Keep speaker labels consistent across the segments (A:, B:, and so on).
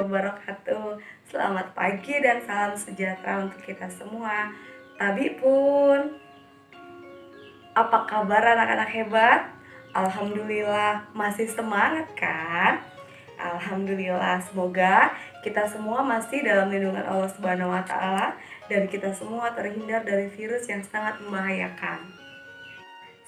A: wabarakatuh. Selamat pagi dan salam sejahtera untuk kita semua. Tabi pun, apa kabar anak-anak hebat? Alhamdulillah masih semangat kan? Alhamdulillah, semoga kita semua masih dalam lindungan Allah Subhanahu wa taala dan kita semua terhindar dari virus yang sangat membahayakan.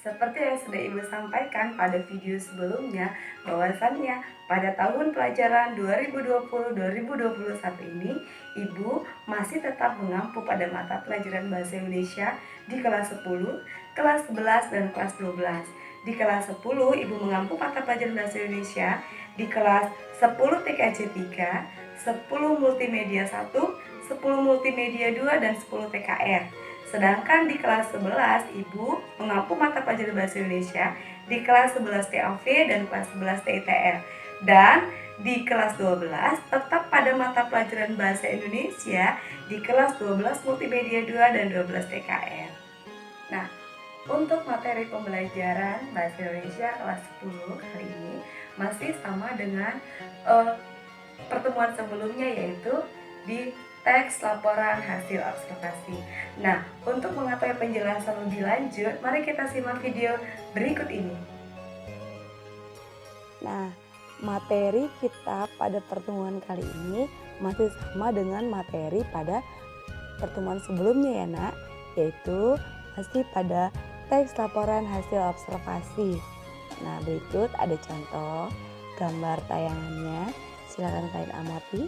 A: Seperti yang sudah Ibu sampaikan pada video sebelumnya, bahwasannya pada tahun pelajaran 2020-2021 ini, Ibu masih tetap mengampu pada mata pelajaran Bahasa Indonesia di kelas 10, kelas 11, dan kelas 12. Di kelas 10, Ibu mengampu mata pelajaran Bahasa Indonesia di kelas 10 TKJ 3, 10 Multimedia 1, 10 Multimedia 2, dan 10 TKR. Sedangkan di kelas 11, Ibu mengampu mata pelajaran Bahasa Indonesia di kelas 11 TAV dan kelas 11 TITR. Dan di kelas 12 tetap pada mata pelajaran Bahasa Indonesia di kelas 12 Multimedia 2 dan 12 TKR. Nah, untuk materi pembelajaran Bahasa Indonesia kelas 10 kali ini masih sama dengan pertemuan sebelumnya, yaitu di teks laporan hasil observasi. Nah, untuk mengetahui penjelasan lebih lanjut, mari kita simak video berikut ini.
B: Nah, materi kita pada pertemuan kali ini masih sama dengan materi pada pertemuan sebelumnya ya nak, yaitu masih pada teks laporan hasil observasi. Nah, berikut ada contoh gambar tayangannya, silakan kalian amati.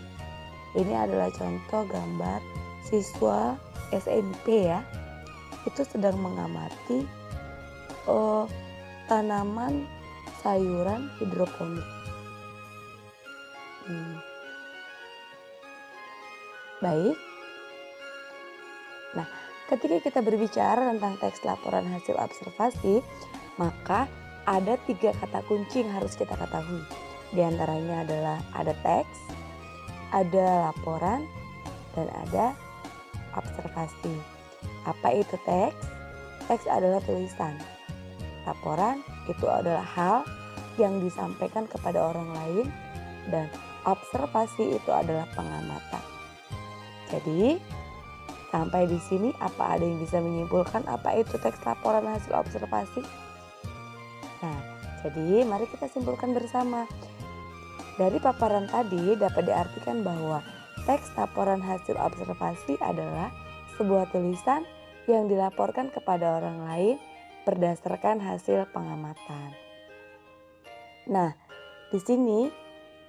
B: Ini adalah contoh gambar siswa SMP ya, itu sedang mengamati tanaman sayuran hidroponik. Baik. Nah, ketika kita berbicara tentang teks laporan hasil observasi, maka ada 3 kata kunci yang harus kita ketahui. Di antaranya adalah ada teks, ada laporan, dan ada observasi. Apa itu teks? Teks adalah tulisan. Laporan itu adalah hal yang disampaikan kepada orang lain, dan observasi itu adalah pengamatan. Jadi, sampai di sini apa ada yang bisa menyimpulkan apa itu teks laporan hasil observasi? Nah, jadi mari kita simpulkan bersama. Dari paparan tadi dapat diartikan bahwa teks laporan hasil observasi adalah sebuah tulisan yang dilaporkan kepada orang lain berdasarkan hasil pengamatan. Nah, di sini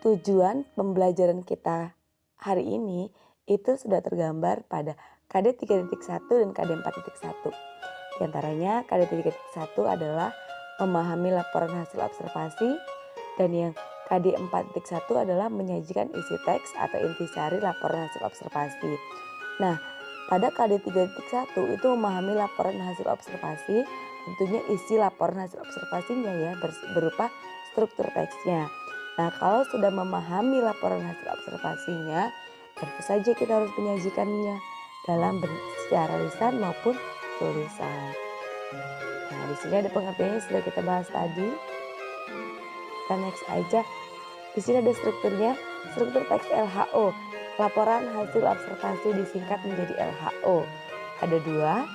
B: tujuan pembelajaran kita hari ini itu sudah tergambar pada KD 3.1 dan KD 4.1. Di antaranya KD 3.1 adalah memahami laporan hasil observasi, dan yang KD 4.1 adalah menyajikan isi teks atau intisari laporan hasil observasi. Nah, pada KD 3.1 itu memahami laporan hasil observasi, tentunya isi laporan hasil observasinya ya berupa struktur teksnya. Nah, kalau sudah memahami laporan hasil observasinya, tentu saja kita harus menyajikannya dalam secara lisan maupun tulisan. Nah, di sini ada pengertiannya sudah kita bahas tadi. Kita next aja. Di sini ada strukturnya, struktur teks LHO. Laporan hasil observasi disingkat menjadi LHO. Ada 2,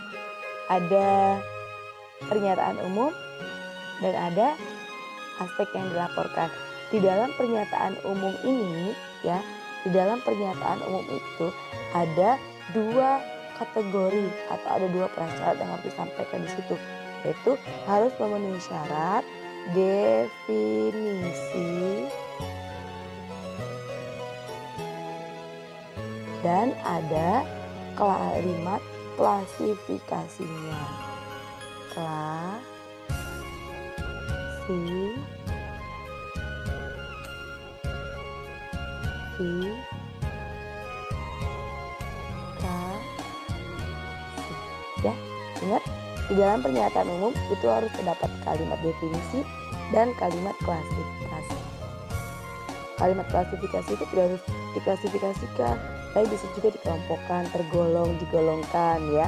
B: ada pernyataan umum dan ada aspek yang dilaporkan. Di dalam pernyataan umum ini ya, di dalam pernyataan umum itu ada 2 kategori atau ada 2 prasyarat yang harus disampaikan di situ, yaitu harus memenuhi syarat definisi dan ada kalimat klasifikasinya. Ya, ingat di dalam pernyataan umum itu harus terdapat kalimat definisi dan kalimat klasifikasi. Kalimat klasifikasi itu tidak harus diklasifikasikan, tapi bisa juga dikelompokkan, tergolong, digolongkan ya.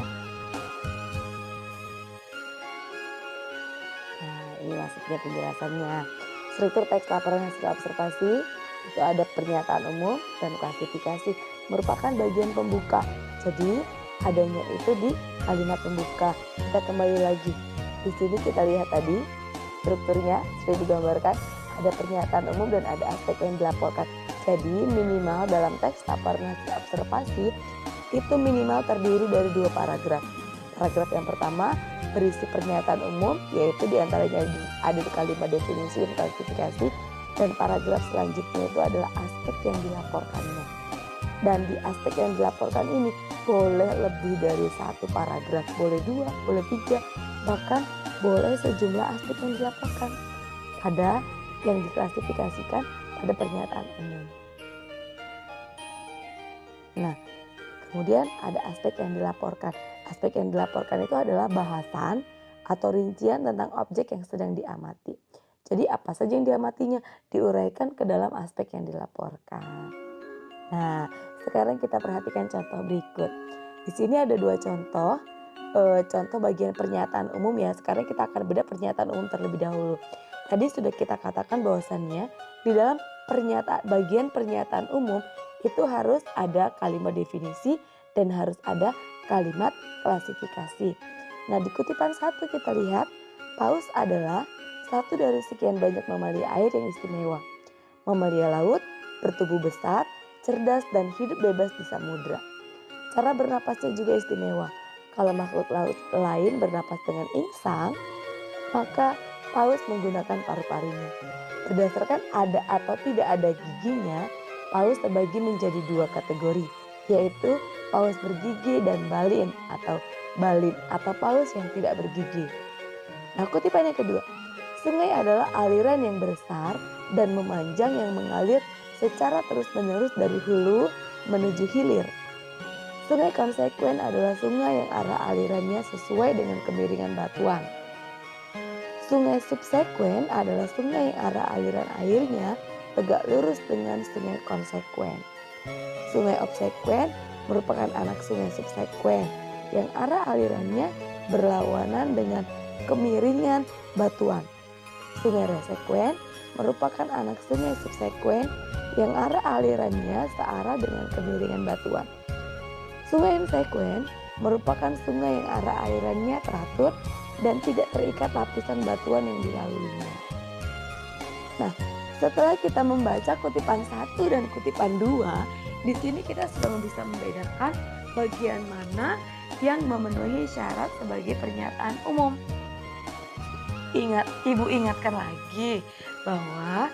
B: Nah, ini maksudnya penjelasannya. Struktur teks laporan hasil observasi Itu ada pernyataan umum dan klasifikasi, merupakan bagian pembuka. Jadi adanya itu di kalimat pembuka. Kita kembali lagi. Di sini kita lihat tadi strukturnya sudah digambarkan, ada pernyataan umum dan ada aspek yang dilaporkan. Jadi minimal dalam teks laporan hasil observasi itu minimal terdiri dari 2 paragraf. Paragraf yang pertama berisi pernyataan umum, yaitu diantaranya ada di kalimat definisi dan klasifikasi, dan paragraf selanjutnya itu adalah aspek yang dilaporkannya. Dan di aspek yang dilaporkan ini boleh lebih dari 1 paragraf, boleh 2, boleh 3, bahkan boleh sejumlah aspek yang dilaporkan pada yang diklasifikasikan pada pernyataan umum. Nah, kemudian ada aspek yang dilaporkan. Aspek yang dilaporkan itu adalah bahasan atau rincian tentang objek yang sedang diamati. Jadi apa saja yang diamatinya diuraikan ke dalam aspek yang dilaporkan. Nah, sekarang kita perhatikan contoh berikut. Di sini ada 2 contoh. Contoh bagian pernyataan umum ya. Sekarang kita akan bedah pernyataan umum terlebih dahulu. Tadi sudah kita katakan bahwasannya di dalam bagian pernyataan umum itu harus ada kalimat definisi dan harus ada kalimat klasifikasi. Nah, di kutipan 1 kita lihat, paus adalah satu dari sekian banyak mamalia air yang istimewa. Mamalia laut, bertubuh besar, cerdas dan hidup bebas di samudra. Cara bernapasnya juga istimewa. Kalau makhluk laut lain bernapas dengan insang, maka paus menggunakan paru-parunya. Berdasarkan ada atau tidak ada giginya, paus terbagi menjadi 2 kategori, yaitu paus bergigi dan balin atau paus yang tidak bergigi. Nah, kutipan yang kedua, sungai adalah aliran yang besar dan memanjang yang mengalir secara terus-menerus dari hulu menuju hilir. Sungai konsekuen adalah sungai yang arah alirannya sesuai dengan kemiringan batuan. Sungai subsekuen adalah sungai yang arah aliran airnya tegak lurus dengan sungai konsekuen. Sungai obsekuen merupakan anak sungai subsekuen yang arah alirannya berlawanan dengan kemiringan batuan. Sungai resekuen merupakan anak sungai subsekuen yang arah alirannya searah dengan kemiringan batuan. Sungai insekuen merupakan sungai yang arah alirannya teratur dan tidak terikat lapisan batuan yang dilaluinya. Nah, setelah kita membaca kutipan 1 dan kutipan 2, di sini kita sudah bisa membedakan bagian mana yang memenuhi syarat sebagai pernyataan umum. Ibu ingatkan lagi bahwa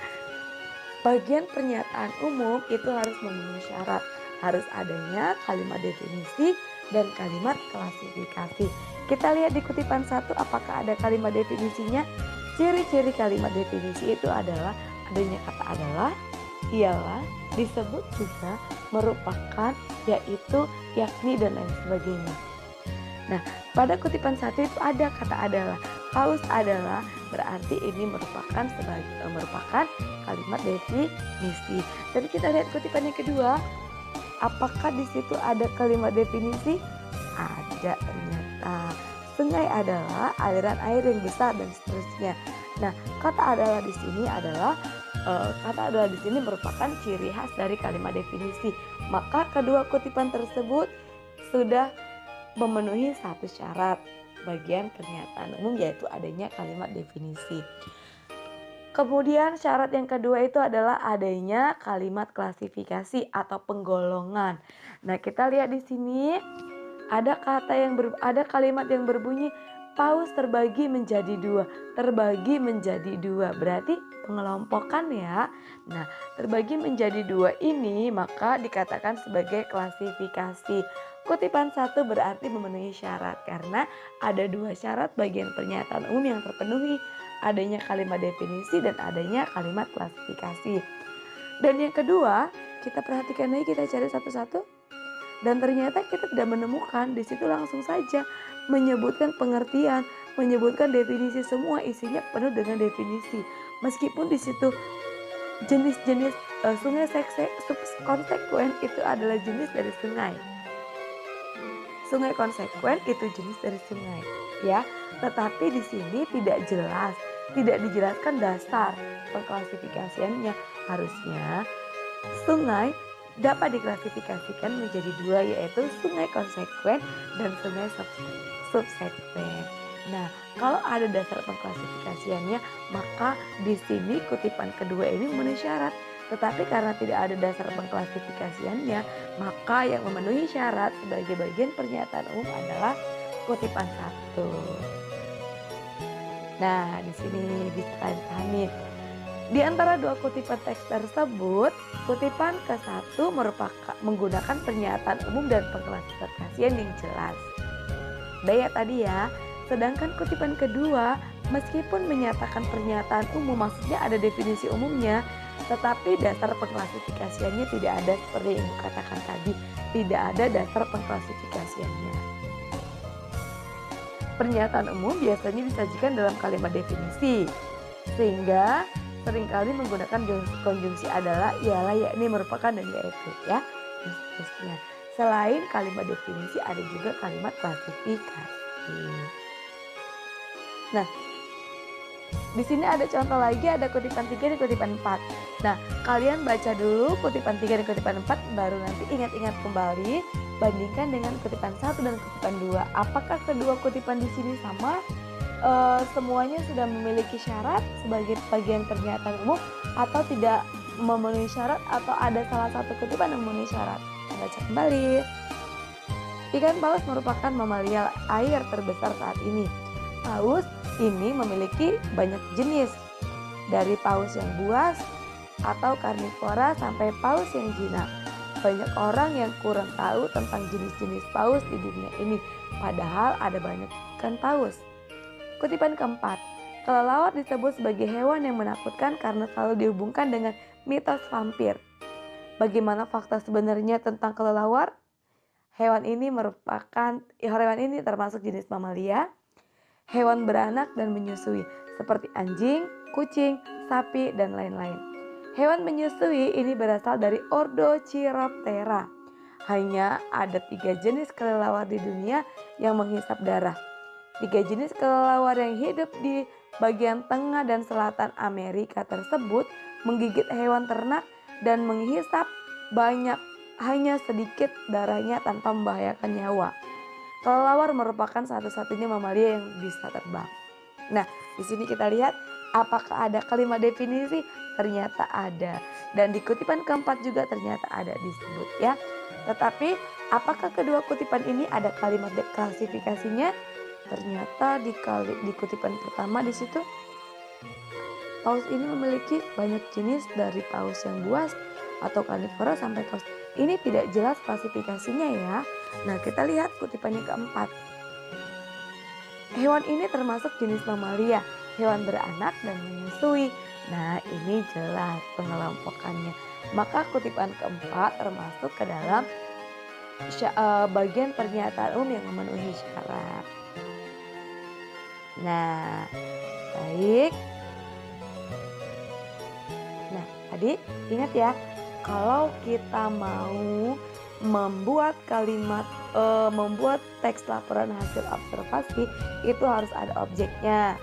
B: bagian pernyataan umum itu harus memenuhi syarat. Harus adanya kalimat definisi dan kalimat klasifikasi. Kita lihat di kutipan 1 apakah ada kalimat definisinya. Ciri-ciri kalimat definisi itu adalah adanya kata adalah, ialah, disebut juga, merupakan, yaitu, yakni, dan lain sebagainya. Nah, pada kutipan 1 itu ada kata adalah. Paus adalah berarti ini merupakan kalimat definisi. Dan kita lihat kutipan yang kedua, apakah di situ ada kalimat definisi? Ada ternyata. Sungai adalah aliran air yang besar dan seterusnya. Nah, kata adalah di sini merupakan ciri khas dari kalimat definisi. Maka kedua kutipan tersebut sudah memenuhi 1 syarat bagian pernyataan umum, yaitu adanya kalimat definisi. Kemudian syarat yang kedua itu adalah adanya kalimat klasifikasi atau penggolongan. Nah, kita lihat di sini ada kalimat yang berbunyi paus terbagi menjadi 2. Terbagi menjadi 2 berarti pengelompokan ya. Nah, terbagi menjadi 2 ini maka dikatakan sebagai klasifikasi. Kutipan 1 berarti memenuhi syarat karena ada 2 syarat bagian pernyataan umum yang terpenuhi, adanya kalimat definisi dan adanya kalimat klasifikasi. Dan yang kedua, kita perhatikan lagi, kita cari satu-satu. Dan ternyata kita tidak menemukan, di situ langsung saja menyebutkan pengertian, menyebutkan definisi, semua isinya penuh dengan definisi. Meskipun di situ jenis-jenis sungai konsekuen itu adalah jenis dari sungai. Sungai konsekuen itu jenis dari sungai, ya. Tetapi di sini tidak jelas, tidak dijelaskan dasar pengklasifikasiannya. Harusnya Sungai dapat diklasifikasikan menjadi dua, yaitu sungai konsekuen dan sungai subsekuen. Nah, kalau ada dasar pengklasifikasiannya, maka di sini kutipan kedua ini memenuhi syarat. Tetapi karena tidak ada dasar pengklasifikasiannya, maka yang memenuhi syarat sebagai bagian pernyataan umum adalah kutipan satu. Nah, di sini bisa kalian pahami. Di antara dua kutipan teks tersebut, kutipan ke-1 merupakan menggunakan pernyataan umum dan pengklasifikasian yang jelas. Daya tadi ya. Sedangkan kutipan kedua, meskipun menyatakan pernyataan umum, maksudnya ada definisi umumnya, tetapi dasar pengklasifikasiannya tidak ada seperti yang dikatakan tadi. Tidak ada dasar pengklasifikasiannya. Pernyataan umum biasanya disajikan dalam kalimat definisi, sehingga seringkali menggunakan konjungsi adalah, ialah, yakni, merupakan, dan yaitu ya. Dan seterusnya. Selain kalimat definisi ada juga kalimat klasifikasi. Nah, di sini ada contoh lagi, ada kutipan 3 dan kutipan 4. Nah, kalian baca dulu kutipan 3 dan kutipan 4, baru nanti ingat-ingat kembali, bandingkan dengan kutipan 1 dan kutipan 2. Apakah kedua kutipan di sini sama? Semuanya sudah memiliki syarat sebagai bagian pernyataan umum, atau tidak memenuhi syarat, atau ada salah satu kutipan yang memenuhi syarat? Baca kembali. Ikan paus merupakan mamalia air terbesar saat ini. Paus ini memiliki banyak jenis, dari paus yang buas atau karnivora sampai paus yang jinak. Banyak orang yang kurang tahu tentang jenis-jenis paus di dunia ini, padahal ada banyak ikan paus. Kutipan keempat, kelelawar disebut sebagai hewan yang menakutkan karena selalu dihubungkan dengan mitos vampir. Bagaimana fakta sebenarnya tentang kelelawar? Hewan ini termasuk jenis mamalia, hewan beranak dan menyusui, seperti anjing, kucing, sapi, dan lain-lain. Hewan menyusui ini berasal dari ordo Chiroptera. Hanya ada 3 jenis kelelawar di dunia yang menghisap darah. 3 jenis kelelawar yang hidup di bagian tengah dan selatan Amerika tersebut menggigit hewan ternak dan menghisap hanya sedikit darahnya tanpa membahayakan nyawa. Kelelawar merupakan satu-satunya mamalia yang bisa terbang. Nah, di sini kita lihat apakah ada kalimat definisi? Ternyata ada. Dan di kutipan keempat juga ternyata ada disebut ya. Tetapi apakah kedua kutipan ini ada kalimat klasifikasinya? Ternyata di kutipan pertama di situ, paus ini memiliki banyak jenis, dari paus yang buas atau karnivora sampai paus. Ini tidak jelas klasifikasinya ya. Nah, kita lihat kutipan yang keempat. Hewan ini termasuk jenis mamalia, hewan beranak dan menyusui. Nah, ini jelas pengelompokannya. Maka kutipan keempat termasuk ke dalam bagian pernyataan umum yang memenuhi syarat. Nah, baik. Nah, tadi ingat ya, kalau kita mau membuat membuat teks laporan hasil observasi, itu harus ada objeknya.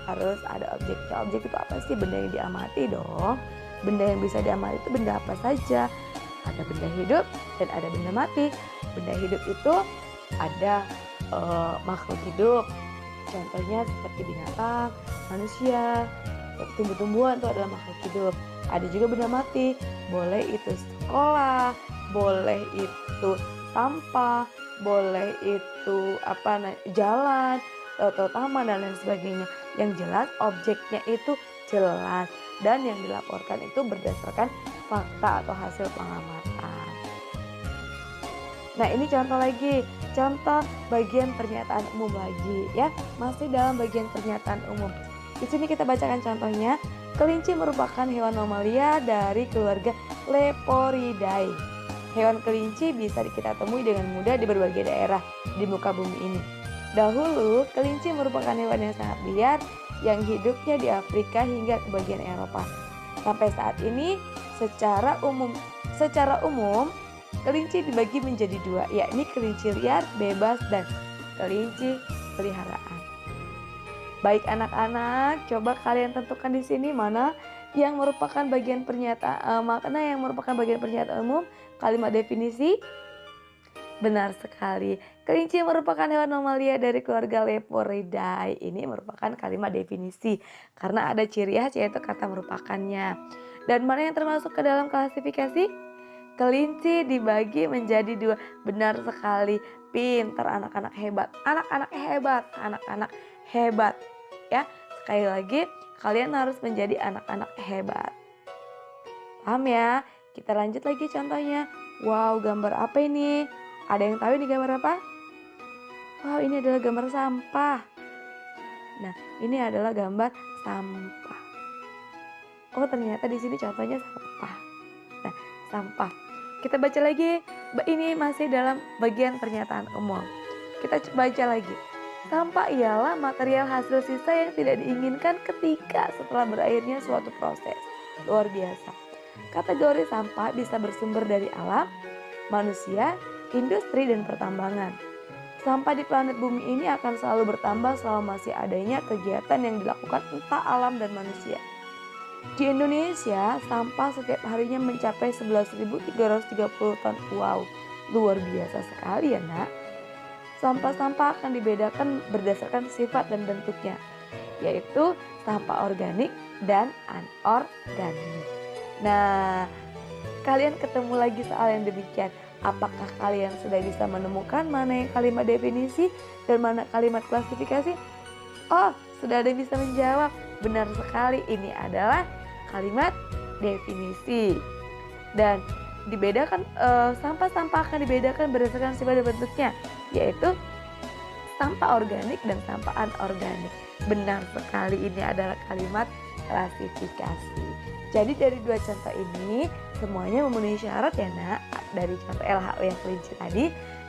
B: Harus ada objeknya. Objek itu apa sih? Benda yang diamati dong. Benda yang bisa diamati itu benda apa saja? Ada benda hidup dan ada benda mati. Benda hidup itu ada makhluk hidup. Contohnya seperti binatang, manusia, tumbuh-tumbuhan itu adalah makhluk hidup. Ada juga benda mati, boleh itu sekolah, boleh itu sampah, boleh itu jalan atau taman dan lain sebagainya. Yang jelas objeknya itu jelas dan yang dilaporkan itu berdasarkan fakta atau hasil pengamatan. Nah, ini contoh lagi, contoh bagian pernyataan umum lagi ya, masih dalam bagian pernyataan umum. Di sini kita bacakan contohnya. Kelinci merupakan hewan mamalia dari keluarga Leporidae. Hewan kelinci bisa kita temui dengan mudah di berbagai daerah di muka bumi ini. Dahulu, kelinci merupakan hewan yang sangat liar yang hidupnya di Afrika hingga ke bagian Eropa. Sampai saat ini, secara umum, kelinci dibagi menjadi 2, yakni kelinci liar, bebas, dan kelinci peliharaan. Baik anak-anak, coba kalian tentukan di sini mana yang merupakan bagian pernyataan makna yang merupakan bagian pernyataan umum, kalimat definisi. Benar sekali. Kelinci merupakan hewan mamalia dari keluarga Leporidae. Ini merupakan kalimat definisi karena ada ciri khas yaitu kata merupakannya. Dan mana yang termasuk ke dalam klasifikasi? Kelinci dibagi menjadi dua. Benar sekali. Pintar, anak-anak hebat. Anak-anak hebat. Anak-anak hebat. Ya, sekali lagi kalian harus menjadi anak-anak hebat. Paham ya? Kita lanjut lagi contohnya. Wow, gambar apa ini? Ada yang tahu ini gambar apa? Wow, ini adalah gambar sampah. Nah, ini adalah gambar sampah. Oh, ternyata di sini contohnya sampah. Nah, sampah. Kita baca lagi. Ini masih dalam bagian pernyataan umum. Kita baca lagi. Sampah ialah material hasil sisa yang tidak diinginkan ketika setelah berakhirnya suatu proses. Luar biasa. Kategori sampah bisa bersumber dari alam, manusia, industri, dan pertambangan. Sampah di planet bumi ini akan selalu bertambah selama masih adanya kegiatan yang dilakukan entah alam dan manusia. Di Indonesia, sampah setiap harinya mencapai 11.330 ton. Wow, luar biasa sekali ya nak. Sampah-sampah akan dibedakan berdasarkan sifat dan bentuknya, yaitu sampah organik dan anorganik. Nah, kalian ketemu lagi soal yang demikian. Apakah kalian sudah bisa menemukan mana yang kalimat definisi dan mana kalimat klasifikasi? Oh, sudah ada yang bisa menjawab. Benar sekali, ini adalah kalimat definisi. Dan dibedakan, sampah-sampah akan dibedakan berdasarkan sifat dan bentuknya, yaitu sampah organik dan sampah anorganik. Benar sekali, ini adalah kalimat klasifikasi. Jadi dari dua contoh ini semuanya memenuhi syarat ya nak. Dari contoh LHO yang kelinci tadi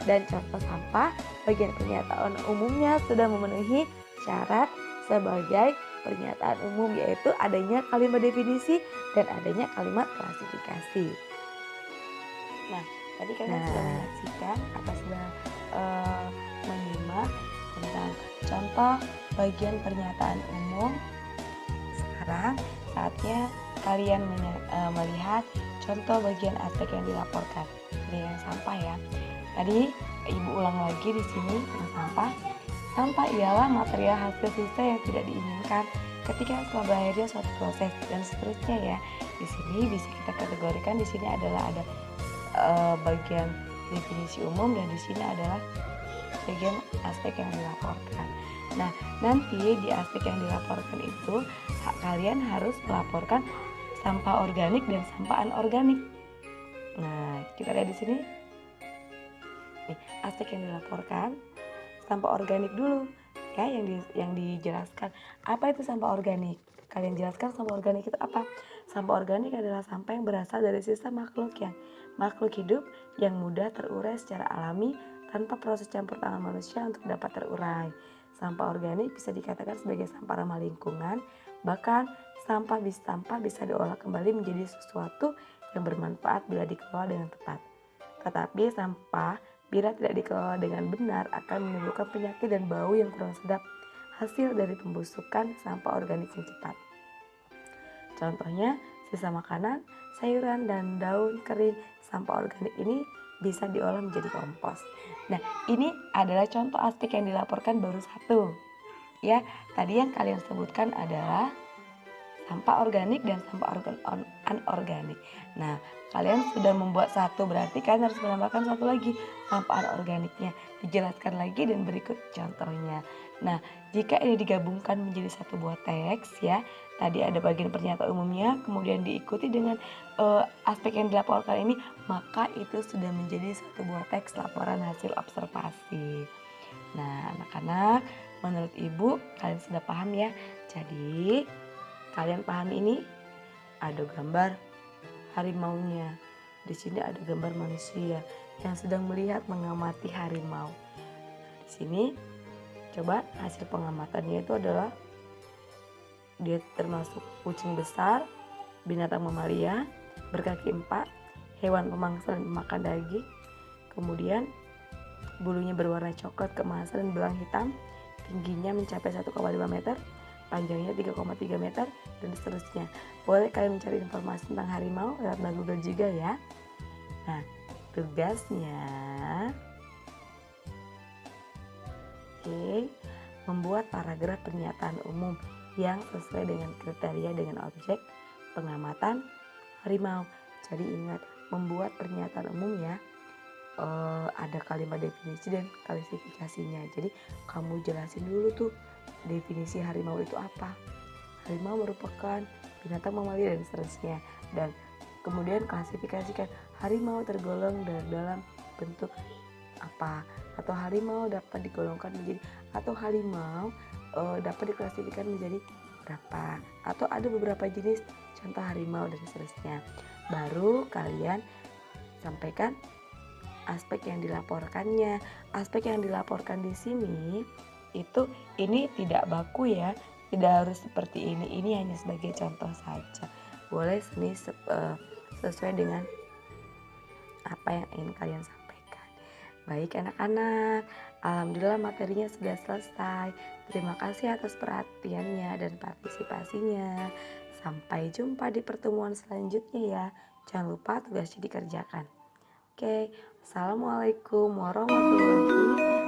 B: dan contoh sampah, bagian pernyataan umumnya sudah memenuhi syarat sebagai pernyataan umum, yaitu adanya kalimat definisi dan adanya kalimat klasifikasi.
A: Nah, tadi kalian sudah menyaksikan atau sudah menyimak tentang contoh bagian pernyataan umum. Sekarang saatnya kalian melihat contoh bagian aspek yang dilaporkan. Dari yang sampah ya. Tadi ibu ulang lagi di sini tentang sampah. Sampah ialah material hasil sisa yang tidak diinginkan ketika setelah berakhirnya suatu proses dan seterusnya ya. Di sini bisa kita kategorikan, di sini adalah ada bagian definisi umum dan di sini adalah bagian aspek yang dilaporkan. Nah, nanti di aspek yang dilaporkan itu kalian harus melaporkan sampah organik dan sampah anorganik. Nah, kita lihat di sini. Nih, aspek yang dilaporkan sampah organik dulu ya, yang dijelaskan. Apa itu sampah organik? Kalian jelaskan sampah organik itu apa? Sampah organik adalah sampah yang berasal dari sisa makhluk hidup yang mudah terurai secara alami tanpa proses campur tangan manusia untuk dapat terurai. Sampah organik bisa dikatakan sebagai sampah ramah lingkungan. Bahkan sampah bisa diolah kembali menjadi sesuatu yang bermanfaat bila dikelola dengan tepat. Tetapi sampah bila tidak dikelola dengan benar akan menimbulkan penyakit dan bau yang kurang sedap, hasil dari pembusukan sampah organik yang cepat. Contohnya, sisa makanan, sayuran, dan daun kering sampah organik ini bisa diolah menjadi kompos. Nah, ini adalah contoh aspek yang dilaporkan baru satu. Ya, tadi yang kalian sebutkan adalah sampah organik dan sampah anorganik. Nah, kalian sudah membuat satu, berarti kalian harus menambahkan satu lagi, sampah anorganiknya. Dijelaskan lagi dan berikut contohnya. Nah, jika ini digabungkan menjadi satu buah teks ya, tadi ada bagian pernyataan umumnya, kemudian diikuti dengan aspek yang dilaporkan ini, maka itu sudah menjadi satu buah teks laporan hasil observasi. Nah, anak-anak, menurut ibu kalian sudah paham ya. Jadi kalian paham ini? Ada gambar harimaunya. Di sini ada gambar manusia yang sedang melihat mengamati harimau. Di sini coba hasil pengamatannya itu adalah dia termasuk kucing besar, binatang mamalia, berkaki 4, hewan pemangsa dan pemakan daging. Kemudian bulunya berwarna coklat keemasan dan belang hitam, tingginya mencapai 1,5 meter,
B: panjangnya 3,3 meter, dan seterusnya. Boleh kalian mencari informasi tentang harimau lewat Google juga ya. Nah, tugasnya membuat paragraf pernyataan umum yang sesuai dengan kriteria dengan objek pengamatan harimau. Jadi ingat, membuat pernyataan umum ya, ada kalimat definisi dan klasifikasinya. Jadi kamu jelasin dulu tuh definisi harimau itu apa. Harimau merupakan binatang mamalia dan seterusnya. Dan kemudian klasifikasikan harimau tergolong dalam bentuk apa, atau harimau dapat digolongkan menjadi, atau harimau dapat diklasifikasikan menjadi berapa, atau ada beberapa jenis contoh harimau dan seterusnya. Baru kalian sampaikan aspek yang dilaporkannya. Aspek yang dilaporkan di sini itu ini tidak baku ya, tidak harus seperti ini hanya sebagai contoh saja. Boleh sesuai dengan apa yang ingin kalian sampaikan. Baik anak-anak, alhamdulillah materinya sudah selesai. Terima kasih atas perhatiannya dan partisipasinya. Sampai jumpa di pertemuan selanjutnya ya. Jangan lupa tugasnya dikerjakan. Oke, assalamualaikum warahmatullahi